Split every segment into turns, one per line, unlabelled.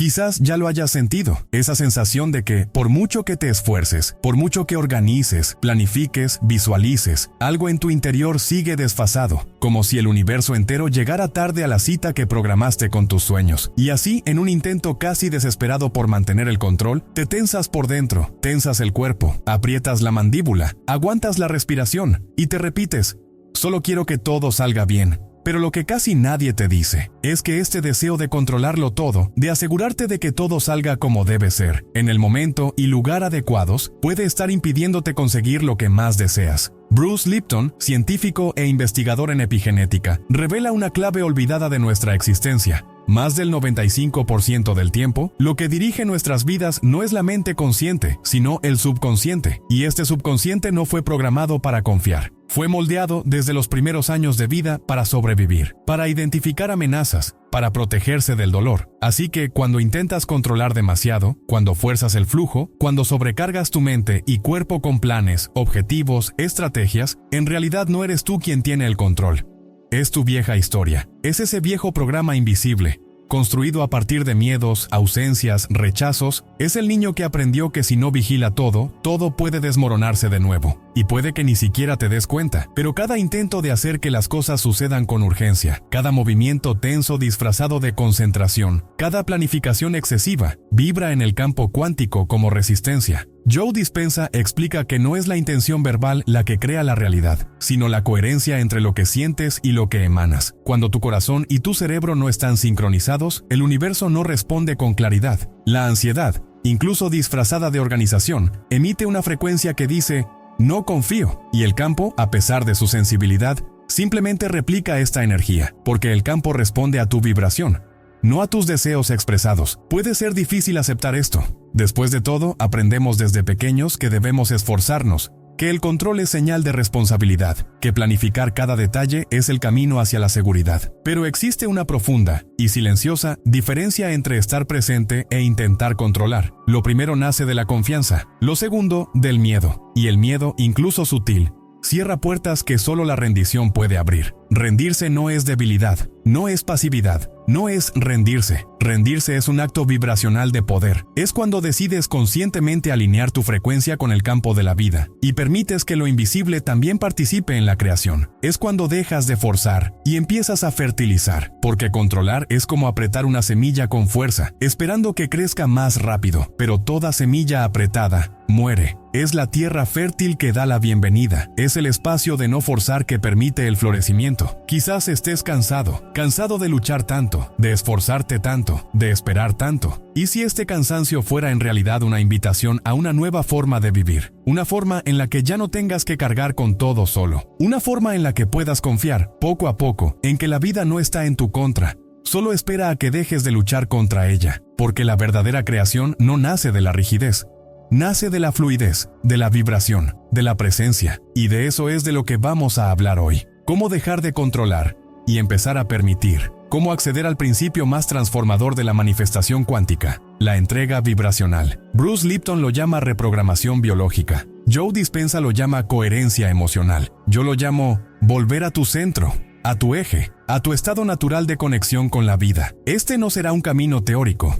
Quizás ya lo hayas sentido, esa sensación de que, por mucho que te esfuerces, por mucho que organices, planifiques, visualices, algo en tu interior sigue desfasado, como si el universo entero llegara tarde a la cita que programaste con tus sueños. Y así, en un intento casi desesperado por mantener el control, te tensas por dentro, tensas el cuerpo, aprietas la mandíbula, aguantas la respiración y te repites: solo quiero que todo salga bien. Pero lo que casi nadie te dice es que este deseo de controlarlo todo, de asegurarte de que todo salga como debe ser, en el momento y lugar adecuados, puede estar impidiéndote conseguir lo que más deseas. Bruce Lipton, científico e investigador en epigenética, revela una clave olvidada de nuestra existencia. Más del 95% del tiempo, lo que dirige nuestras vidas no es la mente consciente, sino el subconsciente. Y este subconsciente no fue programado para confiar. Fue moldeado desde los primeros años de vida para sobrevivir, para identificar amenazas, para protegerse del dolor. Así que cuando intentas controlar demasiado, cuando fuerzas el flujo, cuando sobrecargas tu mente y cuerpo con planes, objetivos, estrategias, en realidad no eres tú quien tiene el control. Es tu vieja historia, es ese viejo programa invisible, construido a partir de miedos, ausencias, rechazos. Es el niño que aprendió que si no vigila todo, todo puede desmoronarse de nuevo. Y puede que ni siquiera te des cuenta, pero cada intento de hacer que las cosas sucedan con urgencia, cada movimiento tenso disfrazado de concentración, cada planificación excesiva, vibra en el campo cuántico como resistencia. Joe Dispenza explica que no es la intención verbal la que crea la realidad, sino la coherencia entre lo que sientes y lo que emanas. Cuando tu corazón y tu cerebro no están sincronizados, el universo no responde con claridad. La ansiedad, incluso disfrazada de organización, emite una frecuencia que dice: no confío, y el campo, a pesar de su sensibilidad, simplemente replica esta energía, porque el campo responde a tu vibración, no a tus deseos expresados. Puede ser difícil aceptar esto. Después de todo, aprendemos desde pequeños que debemos esforzarnos, que el control es señal de responsabilidad, que planificar cada detalle es el camino hacia la seguridad. Pero existe una profunda y silenciosa diferencia entre estar presente e intentar controlar. Lo primero nace de la confianza, lo segundo del miedo, y el miedo, incluso sutil, cierra puertas que solo la rendición puede abrir. Rendirse no es debilidad, no es pasividad, no es rendirse. Rendirse es un acto vibracional de poder. Es cuando decides conscientemente alinear tu frecuencia con el campo de la vida y permites que lo invisible también participe en la creación. Es cuando dejas de forzar y empiezas a fertilizar, porque controlar es como apretar una semilla con fuerza, esperando que crezca más rápido, pero toda semilla apretada muere. Es la tierra fértil que da la bienvenida. Es el espacio de no forzar que permite el florecimiento. Quizás estés cansado de luchar tanto, de esforzarte tanto, de esperar tanto. ¿Y si este cansancio fuera en realidad una invitación a una nueva forma de vivir? Una forma en la que ya no tengas que cargar con todo solo. Una forma en la que puedas confiar, poco a poco, en que la vida no está en tu contra. Solo espera a que dejes de luchar contra ella, porque la verdadera creación no nace de la rigidez. Nace de la fluidez, de la vibración, de la presencia, y de eso es de lo que vamos a hablar hoy. Cómo dejar de controlar y empezar a permitir. Cómo acceder al principio más transformador de la manifestación cuántica, la entrega vibracional. Bruce Lipton lo llama reprogramación biológica. Joe Dispenza lo llama coherencia emocional. Yo lo llamo volver a tu centro, a tu eje, a tu estado natural de conexión con la vida. Este no será un camino teórico.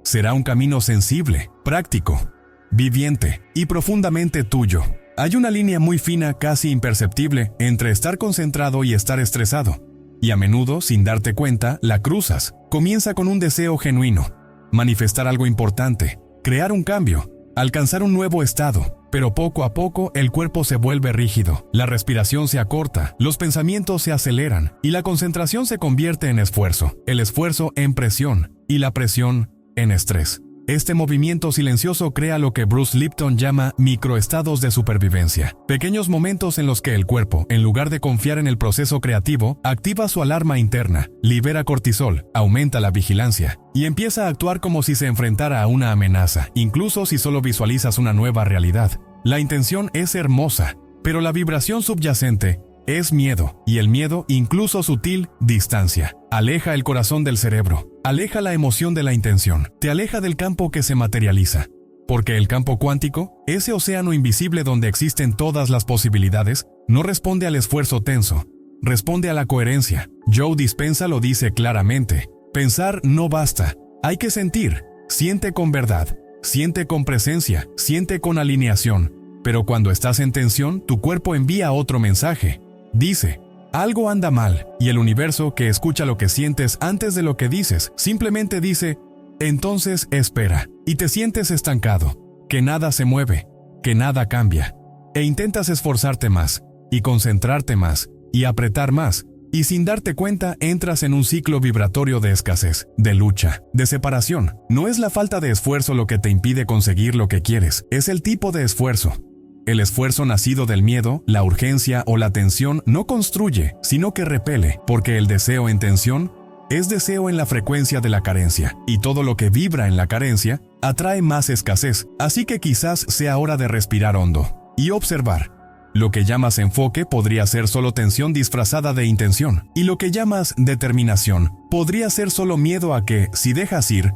Será un camino sensible, práctico, viviente y profundamente tuyo. Hay una línea muy fina, casi imperceptible, entre estar concentrado y estar estresado. Y a menudo, sin darte cuenta, la cruzas. Comienza con un deseo genuino, manifestar algo importante, crear un cambio, alcanzar un nuevo estado. Pero poco a poco el cuerpo se vuelve rígido, la respiración se acorta, los pensamientos se aceleran y la concentración se convierte en esfuerzo, el esfuerzo en presión y la presión en estrés. Este movimiento silencioso crea lo que Bruce Lipton llama microestados de supervivencia. Pequeños momentos en los que el cuerpo, en lugar de confiar en el proceso creativo, activa su alarma interna, libera cortisol, aumenta la vigilancia y empieza a actuar como si se enfrentara a una amenaza, incluso si solo visualizas una nueva realidad. La intención es hermosa, pero la vibración subyacente es miedo, y el miedo, incluso sutil, distancia. Aleja el corazón del cerebro, aleja la emoción de la intención, te aleja del campo que se materializa. Porque el campo cuántico, ese océano invisible donde existen todas las posibilidades, no responde al esfuerzo tenso, responde a la coherencia. Joe Dispenza lo dice claramente: pensar no basta, Hay que sentir. Siente con verdad. Siente con presencia. Siente con alineación. Pero cuando estás en tensión, tu cuerpo envía otro mensaje. Dice, algo anda mal, y el universo, que escucha lo que sientes antes de lo que dices, simplemente dice, entonces espera, y te sientes estancado, que nada se mueve, que nada cambia, e intentas esforzarte más, y concentrarte más, y apretar más, y sin darte cuenta entras en un ciclo vibratorio de escasez, de lucha, de separación. No es la falta de esfuerzo lo que te impide conseguir lo que quieres, es el tipo de esfuerzo. El esfuerzo nacido del miedo, la urgencia o la tensión no construye, sino que repele, porque el deseo en tensión es deseo en la frecuencia de la carencia, y todo lo que vibra en la carencia atrae más escasez, así que quizás sea hora de respirar hondo y observar. Lo que llamas enfoque podría ser solo tensión disfrazada de intención, y lo que llamas determinación podría ser solo miedo a que, si dejas ir,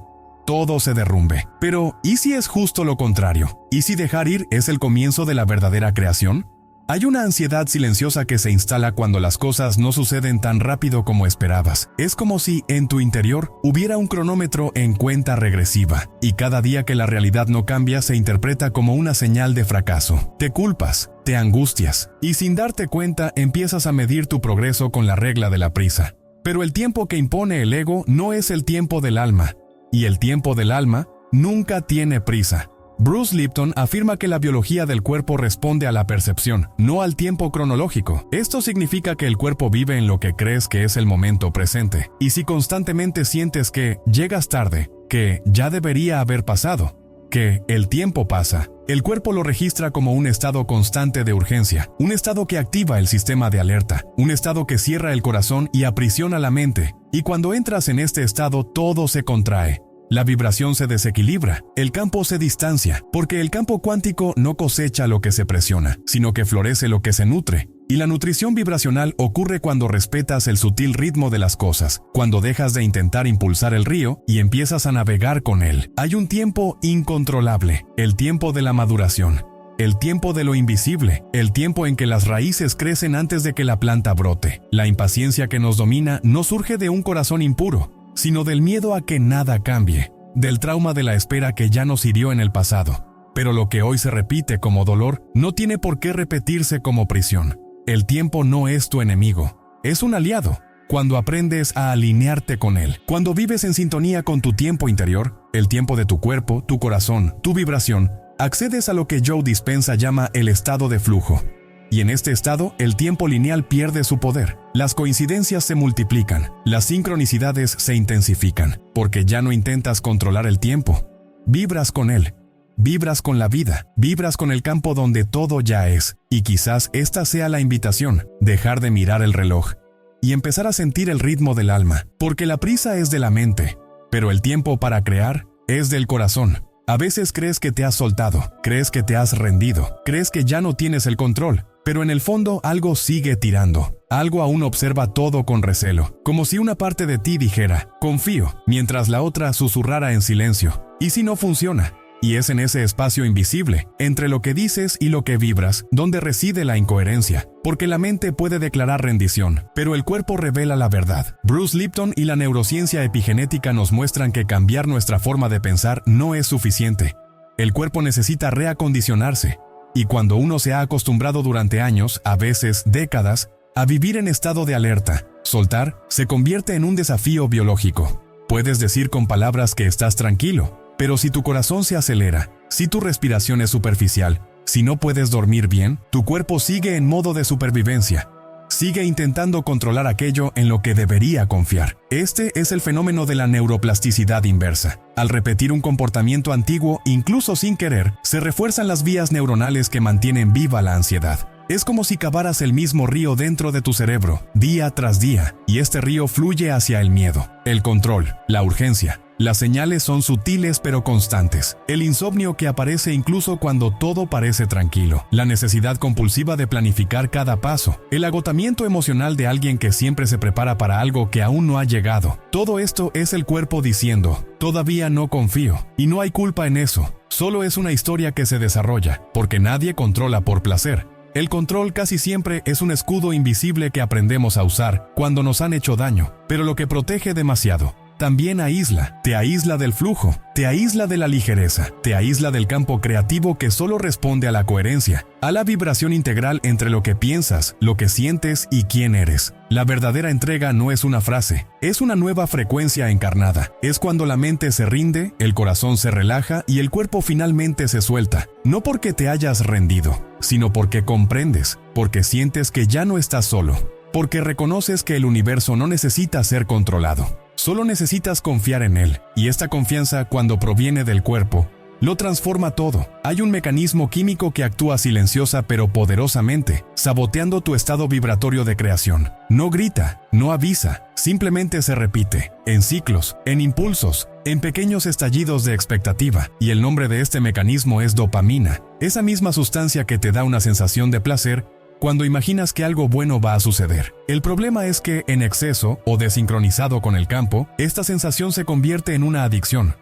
todo se derrumbe. Pero, ¿y si es justo lo contrario? ¿Y si dejar ir es el comienzo de la verdadera creación? Hay una ansiedad silenciosa que se instala cuando las cosas no suceden tan rápido como esperabas. Es como si, en tu interior, hubiera un cronómetro en cuenta regresiva, y cada día que la realidad no cambia se interpreta como una señal de fracaso. Te culpas, te angustias, y sin darte cuenta empiezas a medir tu progreso con la regla de la prisa. Pero el tiempo que impone el ego no es el tiempo del alma, y el tiempo del alma nunca tiene prisa. Bruce Lipton afirma que la biología del cuerpo responde a la percepción, no al tiempo cronológico. Esto significa que el cuerpo vive en lo que crees que es el momento presente. Y si constantemente sientes que llegas tarde, que ya debería haber pasado, que el tiempo pasa, el cuerpo lo registra como un estado constante de urgencia, un estado que activa el sistema de alerta, un estado que cierra el corazón y aprisiona la mente. Y cuando entras en este estado, todo se contrae. La vibración se desequilibra, el campo se distancia, porque el campo cuántico no cosecha lo que se presiona, sino que florece lo que se nutre. Y la nutrición vibracional ocurre cuando respetas el sutil ritmo de las cosas, cuando dejas de intentar impulsar el río y empiezas a navegar con él. Hay un tiempo incontrolable, el tiempo de la maduración, el tiempo de lo invisible, el tiempo en que las raíces crecen antes de que la planta brote. La impaciencia que nos domina no surge de un corazón impuro, sino del miedo a que nada cambie, del trauma de la espera que ya nos hirió en el pasado. Pero lo que hoy se repite como dolor no tiene por qué repetirse como prisión. El tiempo no es tu enemigo, es un aliado. Cuando aprendes a alinearte con él, cuando vives en sintonía con tu tiempo interior, el tiempo de tu cuerpo, tu corazón, tu vibración, accedes a lo que Joe Dispenza llama el estado de flujo. Y en este estado, el tiempo lineal pierde su poder. Las coincidencias se multiplican, las sincronicidades se intensifican, porque ya no intentas controlar el tiempo. Vibras con él, vibras con la vida, vibras con el campo donde todo ya es. Y quizás esta sea la invitación, dejar de mirar el reloj y empezar a sentir el ritmo del alma, porque la prisa es de la mente, pero el tiempo para crear es del corazón. A veces crees que te has soltado, crees que te has rendido, crees que ya no tienes el control, pero en el fondo algo sigue tirando. Algo aún observa todo con recelo, como si una parte de ti dijera, confío, mientras la otra susurrara en silencio. ¿Y si no funciona? Y es en ese espacio invisible, entre lo que dices y lo que vibras, donde reside la incoherencia, porque la mente puede declarar rendición, pero el cuerpo revela la verdad. Bruce Lipton y la neurociencia epigenética nos muestran que cambiar nuestra forma de pensar no es suficiente. El cuerpo necesita reacondicionarse, y cuando uno se ha acostumbrado durante años, a veces décadas, a vivir en estado de alerta, soltar se convierte en un desafío biológico. Puedes decir con palabras que estás tranquilo, pero si tu corazón se acelera, si tu respiración es superficial, si no puedes dormir bien, tu cuerpo sigue en modo de supervivencia. Sigue intentando controlar aquello en lo que debería confiar. Este es el fenómeno de la neuroplasticidad inversa. Al repetir un comportamiento antiguo, incluso sin querer, se refuerzan las vías neuronales que mantienen viva la ansiedad. Es como si cavaras el mismo río dentro de tu cerebro, día tras día, y este río fluye hacia el miedo, el control, la urgencia. Las señales son sutiles pero constantes. El insomnio que aparece incluso cuando todo parece tranquilo. La necesidad compulsiva de planificar cada paso. El agotamiento emocional de alguien que siempre se prepara para algo que aún no ha llegado. Todo esto es el cuerpo diciendo, todavía no confío. Y no hay culpa en eso. Solo es una historia que se desarrolla, porque nadie controla por placer. El control casi siempre es un escudo invisible que aprendemos a usar cuando nos han hecho daño, pero lo que protege demasiado también aísla. Te aísla del flujo, te aísla de la ligereza, te aísla del campo creativo que solo responde a la coherencia, a la vibración integral entre lo que piensas, lo que sientes y quién eres. La verdadera entrega no es una frase, es una nueva frecuencia encarnada. Es cuando la mente se rinde, el corazón se relaja y el cuerpo finalmente se suelta. No porque te hayas rendido, sino porque comprendes, porque sientes que ya no estás solo, porque reconoces que el universo no necesita ser controlado. Solo necesitas confiar en él, y esta confianza, cuando proviene del cuerpo, lo transforma todo. Hay un mecanismo químico que actúa silenciosa pero poderosamente, saboteando tu estado vibratorio de creación. No grita, no avisa, simplemente se repite, en ciclos, en impulsos, en pequeños estallidos de expectativa, y el nombre de este mecanismo es dopamina, esa misma sustancia que te da una sensación de placer cuando imaginas que algo bueno va a suceder. El problema es que, en exceso o desincronizado con el campo, esta sensación se convierte en una adicción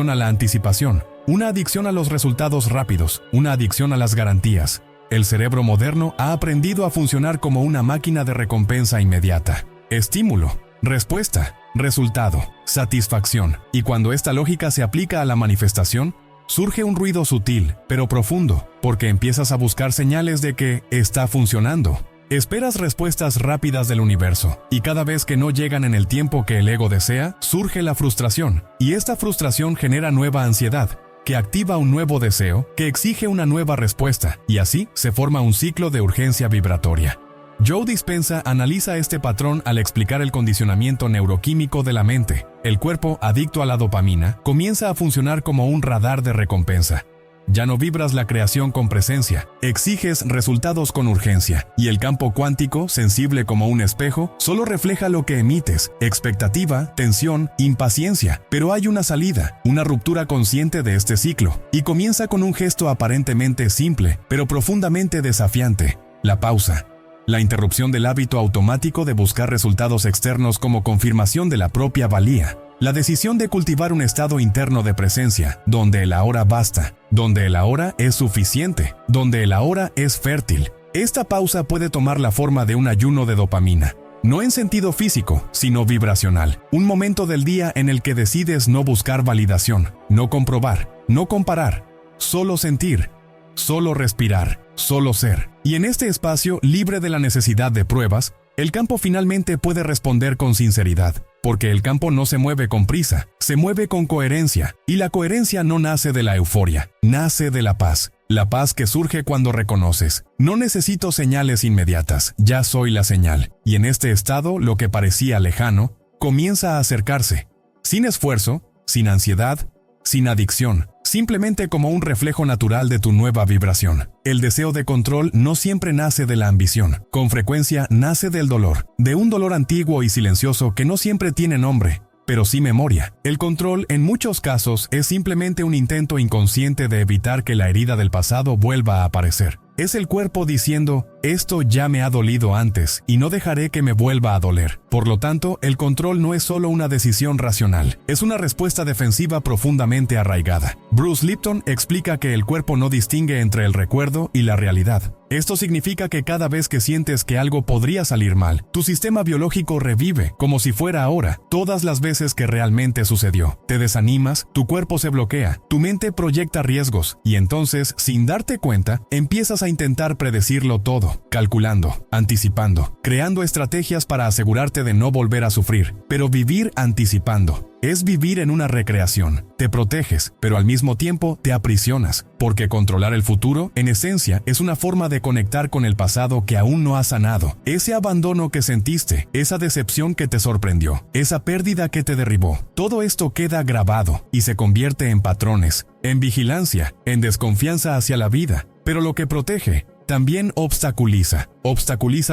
a la anticipación, una adicción a los resultados rápidos, una adicción a las garantías. El cerebro moderno ha aprendido a funcionar como una máquina de recompensa inmediata. Estímulo, respuesta, resultado, satisfacción. Y cuando esta lógica se aplica a la manifestación, surge un ruido sutil, pero profundo, porque empiezas a buscar señales de que está funcionando. Esperas respuestas rápidas del universo, y cada vez que no llegan en el tiempo que el ego desea, surge la frustración. Y esta frustración genera nueva ansiedad, que activa un nuevo deseo, que exige una nueva respuesta, y así se forma un ciclo de urgencia vibratoria. Joe Dispenza analiza este patrón al explicar el condicionamiento neuroquímico de la mente. El cuerpo, adicto a la dopamina, comienza a funcionar como un radar de recompensa. Ya no vibras la creación con presencia, exiges resultados con urgencia, y el campo cuántico, sensible como un espejo, solo refleja lo que emites: expectativa, tensión, impaciencia. Pero hay una salida, una ruptura consciente de este ciclo, y comienza con un gesto aparentemente simple, pero profundamente desafiante: la pausa. La interrupción del hábito automático de buscar resultados externos como confirmación de la propia valía. La decisión de cultivar un estado interno de presencia, donde el ahora basta, donde el ahora es suficiente, donde el ahora es fértil. Esta pausa puede tomar la forma de un ayuno de dopamina. No en sentido físico, sino vibracional. Un momento del día en el que decides no buscar validación, no comprobar, no comparar, solo sentir, solo respirar, solo ser. Y en este espacio, libre de la necesidad de pruebas, el campo finalmente puede responder con sinceridad, porque el campo no se mueve con prisa, se mueve con coherencia, y la coherencia no nace de la euforia, nace de la paz que surge cuando reconoces: no necesito señales inmediatas, ya soy la señal. Y en este estado, lo que parecía lejano, comienza a acercarse, sin esfuerzo, sin ansiedad, sin adicción, simplemente como un reflejo natural de tu nueva vibración. El deseo de control no siempre nace de la ambición, con frecuencia nace del dolor, de un dolor antiguo y silencioso que no siempre tiene nombre, pero sí memoria. El control, en muchos casos, es simplemente un intento inconsciente de evitar que la herida del pasado vuelva a aparecer. Es el cuerpo diciendo: esto ya me ha dolido antes y no dejaré que me vuelva a doler. Por lo tanto, el control no es solo una decisión racional, es una respuesta defensiva profundamente arraigada. Bruce Lipton explica que el cuerpo no distingue entre el recuerdo y la realidad. Esto significa que cada vez que sientes que algo podría salir mal, tu sistema biológico revive, como si fuera ahora, todas las veces que realmente sucedió. Te desanimas, tu cuerpo se bloquea, tu mente proyecta riesgos, y entonces, sin darte cuenta, empiezas a intentar predecirlo todo, calculando, anticipando, creando estrategias para asegurarte de no volver a sufrir. Pero vivir anticipando es vivir en una recreación. Te proteges, pero al mismo tiempo te aprisionas, porque controlar el futuro, en esencia, es una forma de conectar con el pasado que aún no has sanado. Ese abandono que sentiste, esa decepción que te sorprendió, esa pérdida que te derribó, todo esto queda grabado y se convierte en patrones, en vigilancia, en desconfianza hacia la vida. Pero lo que protege también obstaculiza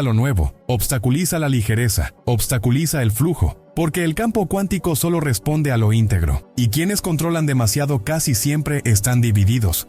lo nuevo, obstaculiza la ligereza, obstaculiza el flujo, porque el campo cuántico solo responde a lo íntegro, y quienes controlan demasiado casi siempre están divididos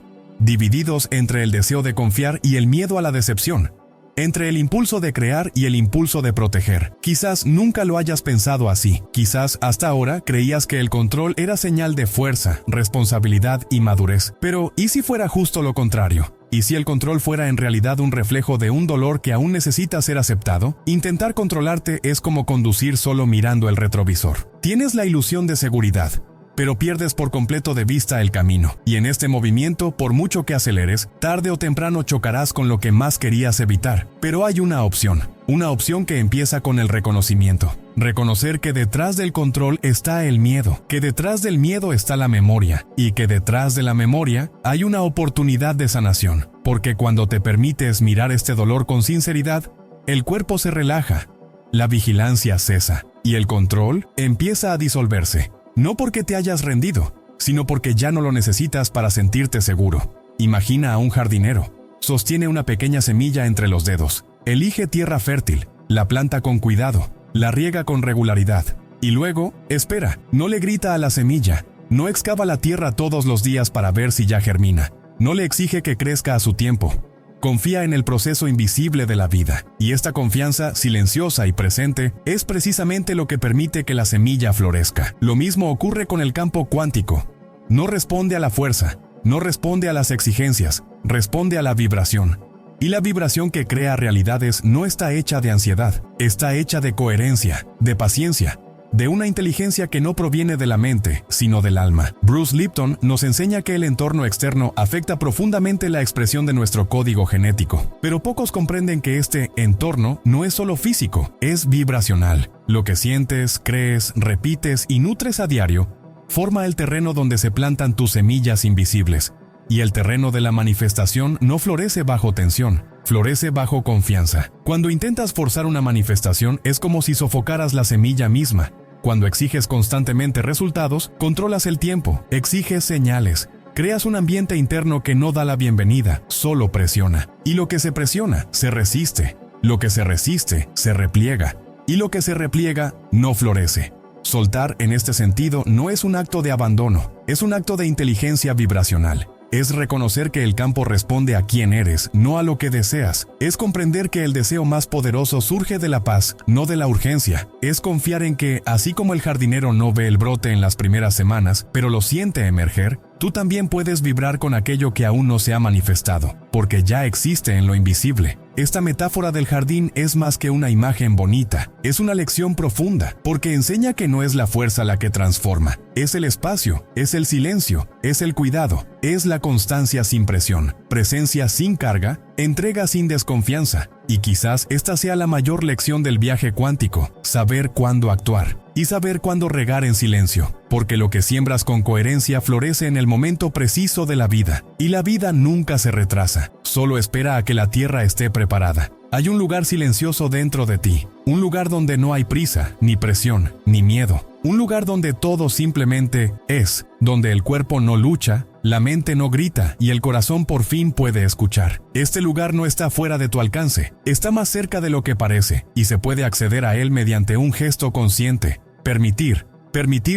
entre el deseo de confiar y el miedo a la decepción, entre el impulso de crear y el impulso de proteger. Quizás nunca lo hayas pensado así, quizás hasta ahora creías que el control era señal de fuerza, responsabilidad y madurez, pero ¿y si fuera justo lo contrario? ¿Y si el control fuera en realidad un reflejo de un dolor que aún necesita ser aceptado? Intentar controlarte es como conducir solo mirando el retrovisor. Tienes la ilusión de seguridad, pero pierdes por completo de vista el camino. Y en este movimiento, por mucho que aceleres, tarde o temprano chocarás con lo que más querías evitar. Pero hay una opción que empieza con el reconocimiento. Reconocer que detrás del control está el miedo, que detrás del miedo está la memoria, y que detrás de la memoria hay una oportunidad de sanación. Porque cuando te permites mirar este dolor con sinceridad, el cuerpo se relaja, la vigilancia cesa, y el control empieza a disolverse. No porque te hayas rendido, sino porque ya no lo necesitas para sentirte seguro. Imagina a un jardinero. Sostiene una pequeña semilla entre los dedos. Elige tierra fértil, la planta con cuidado, la riega con regularidad. Y luego, espera, no le grita a la semilla, no excava la tierra todos los días para ver si ya germina. No le exige que crezca a su tiempo. Confía en el proceso invisible de la vida, y esta confianza silenciosa y presente es precisamente lo que permite que la semilla florezca. Lo mismo ocurre con el campo cuántico. No responde a la fuerza, no responde a las exigencias, responde a la vibración. Y la vibración que crea realidades no está hecha de ansiedad, está hecha de coherencia, de paciencia, de una inteligencia que no proviene de la mente, sino del alma. Bruce Lipton nos enseña que el entorno externo afecta profundamente la expresión de nuestro código genético, pero pocos comprenden que este entorno no es solo físico, es vibracional. Lo que sientes, crees, repites y nutres a diario forma el terreno donde se plantan tus semillas invisibles. Y el terreno de la manifestación no florece bajo tensión, florece bajo confianza. Cuando intentas forzar una manifestación es como si sofocaras la semilla misma. Cuando exiges constantemente resultados, controlas el tiempo, exiges señales, creas un ambiente interno que no da la bienvenida, solo presiona. Y lo que se presiona, se resiste. Lo que se resiste, se repliega. Y lo que se repliega, no florece. Soltar en este sentido no es un acto de abandono, es un acto de inteligencia vibracional. Es reconocer que el campo responde a quién eres, no a lo que deseas. Es comprender que el deseo más poderoso surge de la paz, no de la urgencia. Es confiar en que, así como el jardinero no ve el brote en las primeras semanas, pero lo siente emerger, tú también puedes vibrar con aquello que aún no se ha manifestado, porque ya existe en lo invisible. Esta metáfora del jardín es más que una imagen bonita, es una lección profunda, porque enseña que no es la fuerza la que transforma, es el espacio, es el silencio, es el cuidado, es la constancia sin presión, presencia sin carga, entrega sin desconfianza. Y quizás esta sea la mayor lección del viaje cuántico, saber cuándo actuar y saber cuándo regar en silencio, porque lo que siembras con coherencia florece en el momento preciso de la vida, y la vida nunca se retrasa, solo espera a que la tierra esté preparada. Hay un lugar silencioso dentro de ti, un lugar donde no hay prisa, ni presión, ni miedo, un lugar donde todo simplemente es, donde el cuerpo no lucha, la mente no grita y el corazón por fin puede escuchar. Este lugar no está fuera de tu alcance, está más cerca de lo que parece, y se puede acceder a él mediante un gesto consciente. Permitir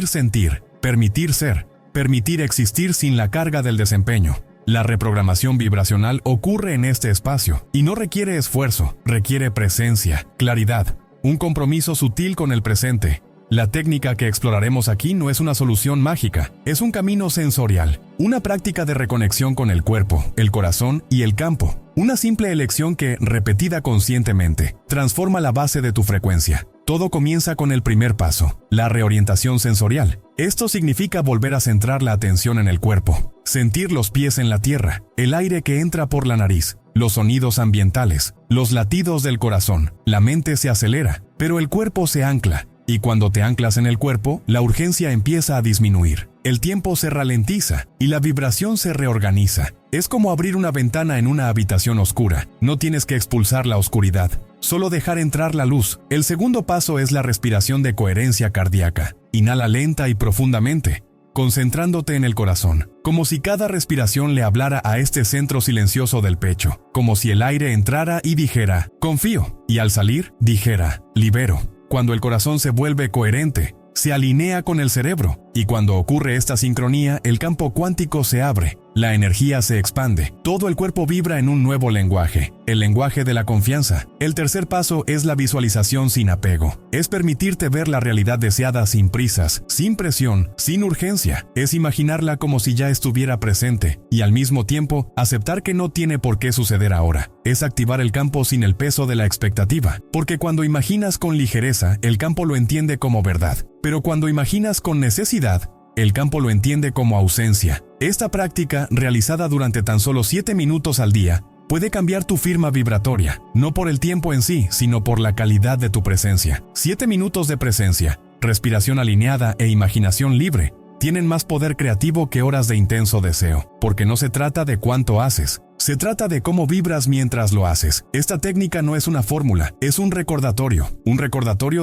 sentir, permitir ser, permitir existir sin la carga del desempeño. La reprogramación vibracional ocurre en este espacio, y no requiere esfuerzo, requiere presencia, claridad, un compromiso sutil con el presente. La técnica que exploraremos aquí no es una solución mágica, es un camino sensorial, una práctica de reconexión con el cuerpo, el corazón y el campo. Una simple elección que, repetida conscientemente, transforma la base de tu frecuencia. Todo comienza con el primer paso, la reorientación sensorial. Esto significa volver a centrar la atención en el cuerpo, sentir los pies en la tierra, el aire que entra por la nariz, los sonidos ambientales, los latidos del corazón. La mente se acelera, pero el cuerpo se ancla. Y cuando te anclas en el cuerpo, la urgencia empieza a disminuir. El tiempo se ralentiza y la vibración se reorganiza. Es como abrir una ventana en una habitación oscura. No tienes que expulsar la oscuridad, solo dejar entrar la luz. El segundo paso es la respiración de coherencia cardíaca. Inhala lenta y profundamente, concentrándote en el corazón, como si cada respiración le hablara a este centro silencioso del pecho, como si el aire entrara y dijera, confío, y al salir, dijera, libero. Cuando el corazón se vuelve coherente, se alinea con el cerebro, Y cuando ocurre esta sincronía, el campo cuántico se abre, la energía se expande, todo el cuerpo vibra en un nuevo lenguaje, el lenguaje de la confianza. El tercer paso es la visualización sin apego. Es permitirte ver la realidad deseada sin prisas, sin presión, sin urgencia. Es imaginarla como si ya estuviera presente y al mismo tiempo aceptar que no tiene por qué suceder ahora. Es activar el campo sin el peso de la expectativa, porque cuando imaginas con ligereza, el campo lo entiende como verdad. Pero cuando imaginas con necesidad, el campo lo entiende como ausencia. Esta práctica, realizada durante tan solo 7 minutos al día, puede cambiar tu firma vibratoria, no por el tiempo en sí, sino por la calidad de tu presencia. 7 minutos de presencia, respiración alineada e imaginación libre tienen más poder creativo que horas de intenso deseo, porque no se trata de cuánto haces, se trata de cómo vibras mientras lo haces. Esta técnica no es una fórmula, es un recordatorio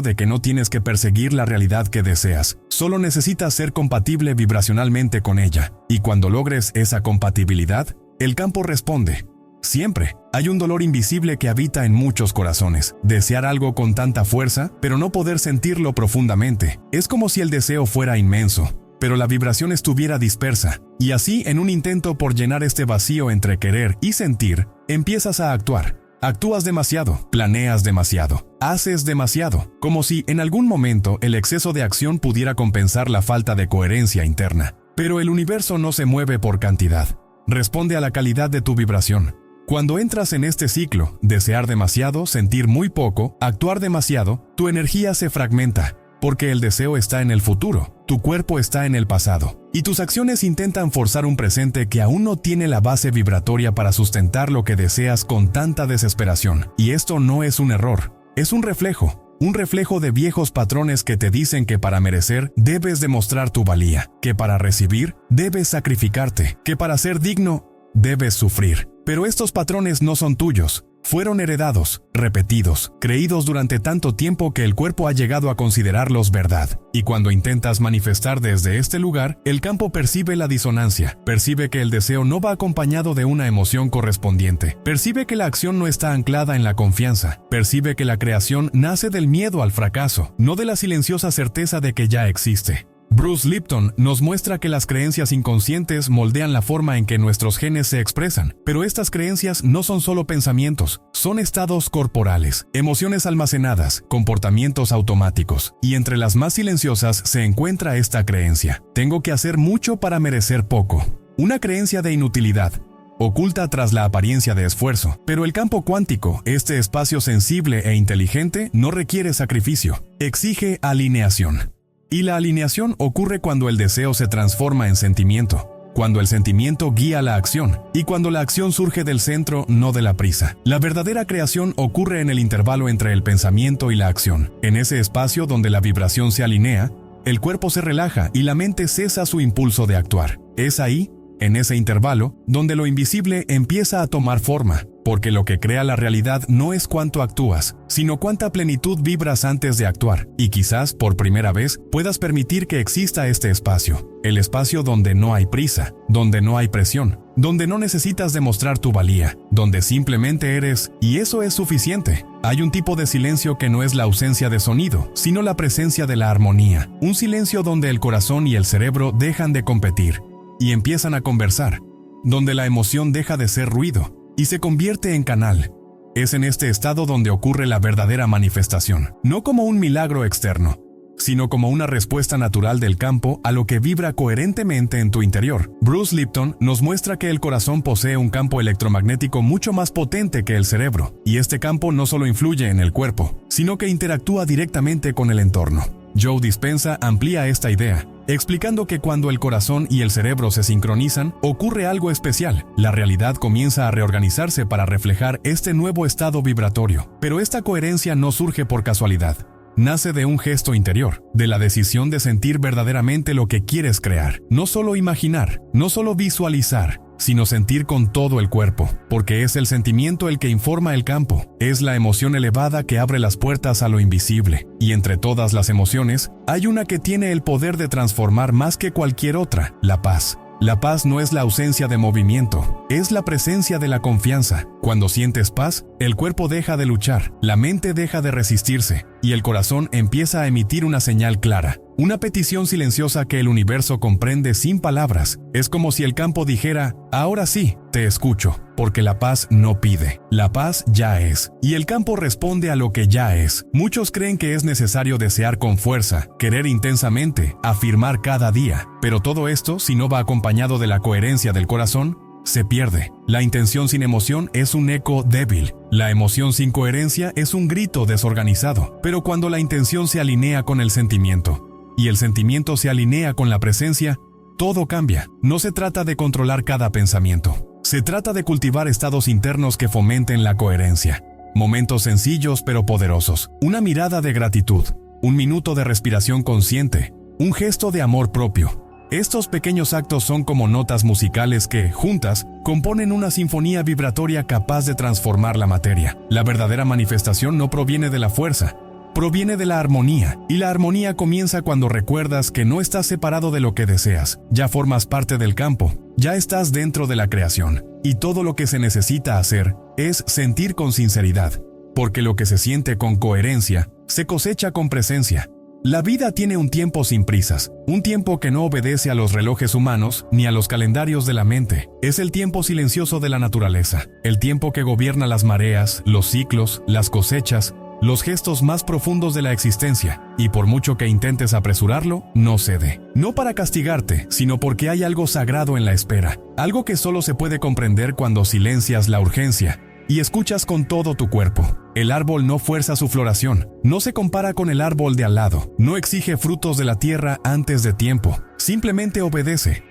de que no tienes que perseguir la realidad que deseas, solo necesitas ser compatible vibracionalmente con ella, y cuando logres esa compatibilidad, el campo responde. Siempre hay un dolor invisible que habita en muchos corazones. Desear algo con tanta fuerza, pero no poder sentirlo profundamente. Es como si el deseo fuera inmenso, pero la vibración estuviera dispersa. Y así, en un intento por llenar este vacío entre querer y sentir, empiezas a actuar. Actúas demasiado, planeas demasiado, haces demasiado, como si en algún momento el exceso de acción pudiera compensar la falta de coherencia interna. Pero el universo no se mueve por cantidad, responde a la calidad de tu vibración. Cuando entras en este ciclo, desear demasiado, sentir muy poco, actuar demasiado, tu energía se fragmenta. Porque el deseo está en el futuro, tu cuerpo está en el pasado, y tus acciones intentan forzar un presente que aún no tiene la base vibratoria para sustentar lo que deseas con tanta desesperación. Y esto no es un error, es un reflejo de viejos patrones que te dicen que para merecer debes demostrar tu valía, que para recibir debes sacrificarte, que para ser digno debes sufrir. Pero estos patrones no son tuyos. Fueron heredados, repetidos, creídos durante tanto tiempo que el cuerpo ha llegado a considerarlos verdad. Y cuando intentas manifestar desde este lugar, el campo percibe la disonancia, percibe que el deseo no va acompañado de una emoción correspondiente, percibe que la acción no está anclada en la confianza, percibe que la creación nace del miedo al fracaso, no de la silenciosa certeza de que ya existe. Bruce Lipton nos muestra que las creencias inconscientes moldean la forma en que nuestros genes se expresan, pero estas creencias no son solo pensamientos, son estados corporales, emociones almacenadas, comportamientos automáticos, y entre las más silenciosas se encuentra esta creencia: tengo que hacer mucho para merecer poco. Una creencia de inutilidad, oculta tras la apariencia de esfuerzo, pero el campo cuántico, este espacio sensible e inteligente, no requiere sacrificio, exige alineación. Y la alineación ocurre cuando el deseo se transforma en sentimiento, cuando el sentimiento guía la acción, y cuando la acción surge del centro, no de la prisa. La verdadera creación ocurre en el intervalo entre el pensamiento y la acción. En ese espacio donde la vibración se alinea, el cuerpo se relaja y la mente cesa su impulso de actuar. Es ahí, en ese intervalo, donde lo invisible empieza a tomar forma, porque lo que crea la realidad no es cuánto actúas, sino cuánta plenitud vibras antes de actuar. Y quizás, por primera vez, puedas permitir que exista este espacio, el espacio donde no hay prisa, donde no hay presión, donde no necesitas demostrar tu valía, donde simplemente eres, y eso es suficiente. Hay un tipo de silencio que no es la ausencia de sonido, sino la presencia de la armonía, un silencio donde el corazón y el cerebro dejan de competir y empiezan a conversar, donde la emoción deja de ser ruido y se convierte en canal. Es en este estado donde ocurre la verdadera manifestación, no como un milagro externo, sino como una respuesta natural del campo a lo que vibra coherentemente en tu interior. Bruce Lipton nos muestra que el corazón posee un campo electromagnético mucho más potente que el cerebro, y este campo no solo influye en el cuerpo, sino que interactúa directamente con el entorno. Joe Dispenza amplía esta idea, explicando que cuando el corazón y el cerebro se sincronizan, ocurre algo especial. La realidad comienza a reorganizarse para reflejar este nuevo estado vibratorio. Pero esta coherencia no surge por casualidad. Nace de un gesto interior, de la decisión de sentir verdaderamente lo que quieres crear. No solo imaginar, no solo visualizar, sino sentir con todo el cuerpo, porque es el sentimiento el que informa el campo, es la emoción elevada que abre las puertas a lo invisible, y entre todas las emociones, hay una que tiene el poder de transformar más que cualquier otra: la paz. La paz no es la ausencia de movimiento, es la presencia de la confianza. Cuando sientes paz, el cuerpo deja de luchar, la mente deja de resistirse, y el corazón empieza a emitir una señal clara, una petición silenciosa que el universo comprende sin palabras. Es como si el campo dijera: ahora sí, te escucho, porque la paz no pide, la paz ya es, y el campo responde a lo que ya es. Muchos creen que es necesario desear con fuerza, querer intensamente, afirmar cada día, pero todo esto, si no va acompañado de la coherencia del corazón, se pierde. La intención sin emoción es un eco débil. La emoción sin coherencia es un grito desorganizado. Pero cuando la intención se alinea con el sentimiento, y el sentimiento se alinea con la presencia, todo cambia. No se trata de controlar cada pensamiento. Se trata de cultivar estados internos que fomenten la coherencia. Momentos sencillos pero poderosos. Una mirada de gratitud. Un minuto de respiración consciente. Un gesto de amor propio. Estos pequeños actos son como notas musicales que, juntas, componen una sinfonía vibratoria capaz de transformar la materia. La verdadera manifestación no proviene de la fuerza, proviene de la armonía, y la armonía comienza cuando recuerdas que no estás separado de lo que deseas, ya formas parte del campo, ya estás dentro de la creación, y todo lo que se necesita hacer es sentir con sinceridad, porque lo que se siente con coherencia, se cosecha con presencia. La vida tiene un tiempo sin prisas, un tiempo que no obedece a los relojes humanos ni a los calendarios de la mente. Es el tiempo silencioso de la naturaleza, el tiempo que gobierna las mareas, los ciclos, las cosechas, los gestos más profundos de la existencia, y por mucho que intentes apresurarlo, no cede. No para castigarte, sino porque hay algo sagrado en la espera, algo que solo se puede comprender cuando silencias la urgencia y escuchas con todo tu cuerpo. El árbol no fuerza su floración, no se compara con el árbol de al lado, no exige frutos de la tierra antes de tiempo, simplemente obedece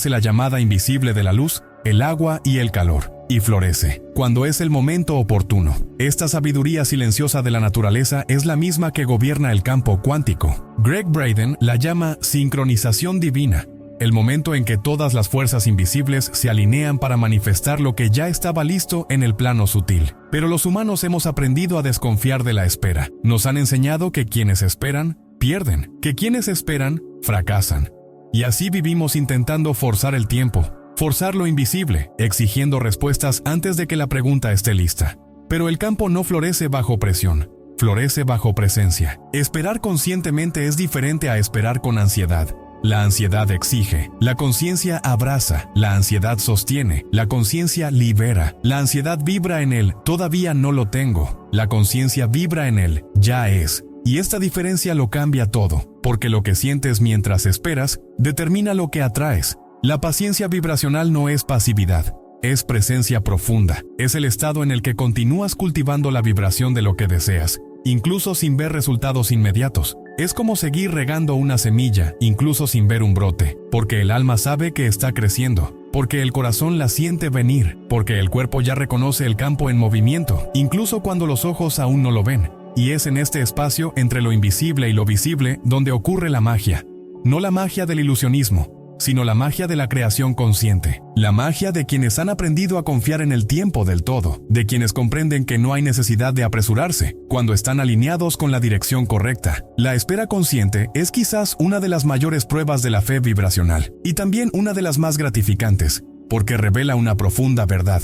la llamada invisible de la luz, el agua y el calor, y florece cuando es el momento oportuno. Esta sabiduría silenciosa de la naturaleza es la misma que gobierna el campo cuántico. Greg Braden la llama sincronización divina, el momento en que todas las fuerzas invisibles se alinean para manifestar lo que ya estaba listo en el plano sutil. Pero los humanos hemos aprendido a desconfiar de la espera. Nos han enseñado que quienes esperan, pierden, que quienes esperan, fracasan. Y así vivimos intentando forzar el tiempo, forzar lo invisible, exigiendo respuestas antes de que la pregunta esté lista. Pero el campo no florece bajo presión, florece bajo presencia. Esperar conscientemente es diferente a esperar con ansiedad. La ansiedad exige, la conciencia abraza, la ansiedad sostiene, la conciencia libera, la ansiedad vibra en él, todavía no lo tengo, la conciencia vibra en él, ya es. Y esta diferencia lo cambia todo, porque lo que sientes mientras esperas determina lo que atraes. La paciencia vibracional no es pasividad, es presencia profunda, es el estado en el que continúas cultivando la vibración de lo que deseas, incluso sin ver resultados inmediatos. Es como seguir regando una semilla, incluso sin ver un brote, porque el alma sabe que está creciendo, porque el corazón la siente venir, porque el cuerpo ya reconoce el campo en movimiento, incluso cuando los ojos aún no lo ven. Y es en este espacio entre lo invisible y lo visible donde ocurre la magia. No la magia del ilusionismo, sino la magia de la creación consciente, la magia de quienes han aprendido a confiar en el tiempo del todo, de quienes comprenden que no hay necesidad de apresurarse cuando están alineados con la dirección correcta. La espera consciente es quizás una de las mayores pruebas de la fe vibracional, y también una de las más gratificantes, porque revela una profunda verdad.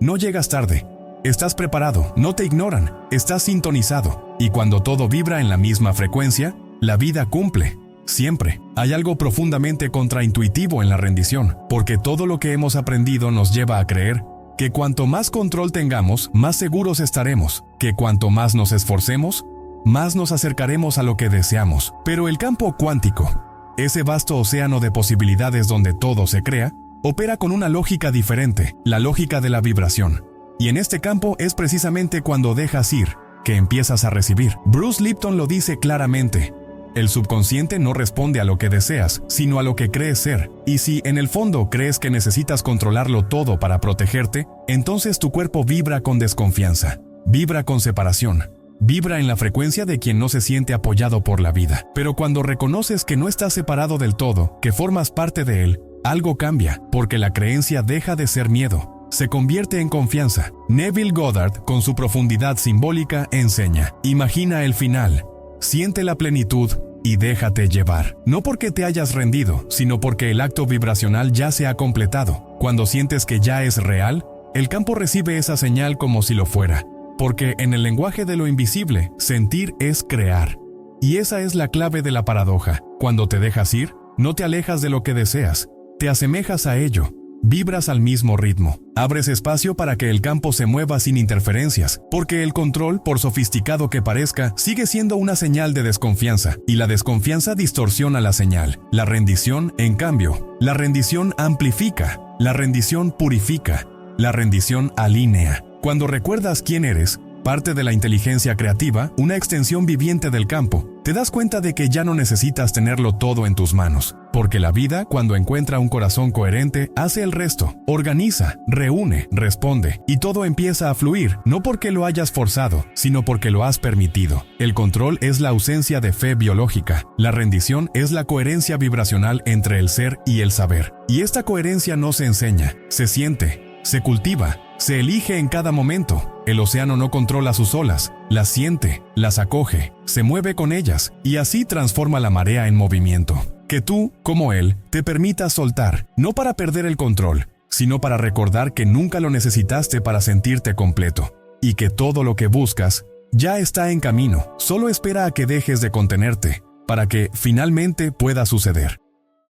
No llegas tarde, estás preparado, no te ignoran, estás sintonizado, y cuando todo vibra en la misma frecuencia, la vida cumple. Siempre hay algo profundamente contraintuitivo en la rendición, porque todo lo que hemos aprendido nos lleva a creer que cuanto más control tengamos, más seguros estaremos, que cuanto más nos esforcemos, más nos acercaremos a lo que deseamos. Pero el campo cuántico, ese vasto océano de posibilidades donde todo se crea, opera con una lógica diferente, la lógica de la vibración. Y en este campo es precisamente cuando dejas ir, que empiezas a recibir. Bruce Lipton lo dice claramente. El subconsciente no responde a lo que deseas, sino a lo que crees ser. Y si, en el fondo, crees que necesitas controlarlo todo para protegerte, entonces tu cuerpo vibra con desconfianza, vibra con separación, vibra en la frecuencia de quien no se siente apoyado por la vida. Pero cuando reconoces que no estás separado del todo, que formas parte de él, algo cambia, porque la creencia deja de ser miedo, se convierte en confianza. Neville Goddard, con su profundidad simbólica, enseña: imagina el final. Siente la plenitud y déjate llevar. No porque te hayas rendido, sino porque el acto vibracional ya se ha completado. Cuando sientes que ya es real, el campo recibe esa señal como si lo fuera, porque en el lenguaje de lo invisible, sentir es crear. Y esa es la clave de la paradoja. Cuando te dejas ir, no te alejas de lo que deseas, te asemejas a ello. Vibras al mismo ritmo. Abres espacio para que el campo se mueva sin interferencias, porque el control, por sofisticado que parezca, sigue siendo una señal de desconfianza, y la desconfianza distorsiona la señal. La rendición, en cambio, la rendición amplifica, la rendición purifica, la rendición alinea. Cuando recuerdas quién eres, parte de la inteligencia creativa, una extensión viviente del campo, te das cuenta de que ya no necesitas tenerlo todo en tus manos, porque la vida, cuando encuentra un corazón coherente, hace el resto, organiza, reúne, responde, y todo empieza a fluir, no porque lo hayas forzado, sino porque lo has permitido. El control es la ausencia de fe biológica, la rendición es la coherencia vibracional entre el ser y el saber. Y esta coherencia no se enseña, se siente, se cultiva, se elige en cada momento. El océano no controla sus olas, las siente, las acoge, se mueve con ellas, y así transforma la marea en movimiento. Que tú, como él, te permitas soltar, no para perder el control, sino para recordar que nunca lo necesitaste para sentirte completo, y que todo lo que buscas ya está en camino, solo espera a que dejes de contenerte, para que finalmente pueda suceder.